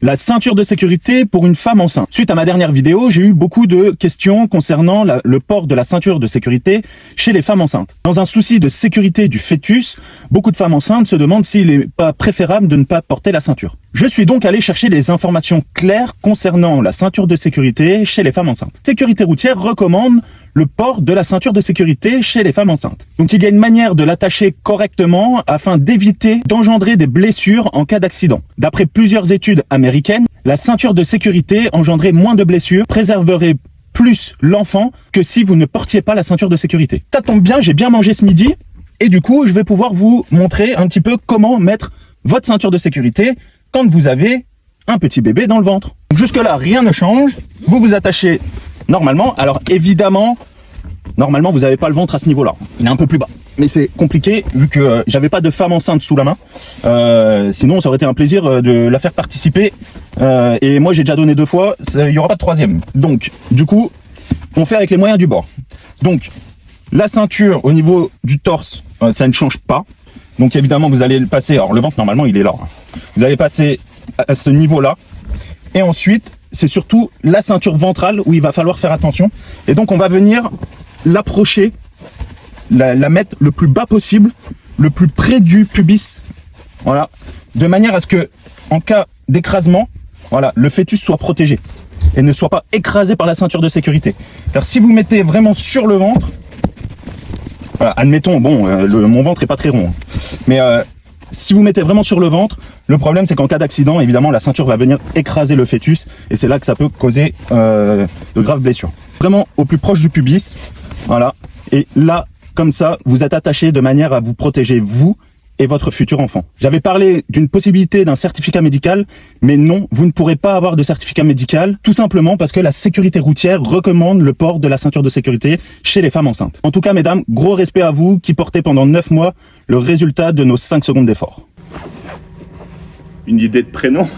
La ceinture de sécurité pour une femme enceinte. Suite à ma dernière vidéo, j'ai eu beaucoup de questions concernant le port de la ceinture de sécurité chez les femmes enceintes. Dans un souci de sécurité du fœtus, beaucoup de femmes enceintes se demandent s'il n'est pas préférable de ne pas porter la ceinture. Je suis donc allé chercher des informations claires concernant la ceinture de sécurité chez les femmes enceintes. Sécurité routière recommande le port de la ceinture de sécurité chez les femmes enceintes. Donc il y a une manière de l'attacher correctement afin d'éviter d'engendrer des blessures en cas d'accident. D'après plusieurs études américaines, la ceinture de sécurité engendrait moins de blessures, préserverait plus l'enfant que si vous ne portiez pas la ceinture de sécurité. Ça tombe bien, j'ai bien mangé ce midi et du coup je vais pouvoir vous montrer un petit peu comment mettre votre ceinture de sécurité quand vous avez un petit bébé dans le ventre. Jusque là rien ne change, vous vous attachez normalement. Alors évidemment, normalement vous n'avez pas le ventre à ce niveau là, il est un peu plus bas, mais c'est compliqué vu que j'avais pas de femme enceinte sous la main, sinon ça aurait été un plaisir de la faire participer, et moi j'ai déjà donné 2 fois, il y aura pas de 3e. Donc du coup on fait avec les moyens du bord. Donc la ceinture au niveau du torse, ça ne change pas, donc évidemment vous allez le passer, alors le ventre normalement il est là, vous allez passer à ce niveau là, et ensuite c'est surtout la ceinture ventrale où il va falloir faire attention, et donc on va venir l'approcher, la mettre le plus bas possible, le plus près du pubis, voilà, de manière à ce que en cas d'écrasement, voilà, le fœtus soit protégé et ne soit pas écrasé par la ceinture de sécurité. Car si vous mettez vraiment sur le ventre, voilà, admettons, bon, mon ventre est pas très rond, mais si vous mettez vraiment sur le ventre, le problème c'est qu'en cas d'accident, évidemment, la ceinture va venir écraser le fœtus et c'est là que ça peut causer de graves blessures. Vraiment au plus proche du pubis, voilà, et là, comme ça, vous êtes attaché de manière à vous protéger, vous et votre futur enfant. J'avais parlé d'une possibilité d'un certificat médical, mais non, vous ne pourrez pas avoir de certificat médical, tout simplement parce que la sécurité routière recommande le port de la ceinture de sécurité chez les femmes enceintes. En tout cas, mesdames, gros respect à vous qui portez pendant 9 mois le résultat de nos 5 secondes d'effort. Une idée de prénom ?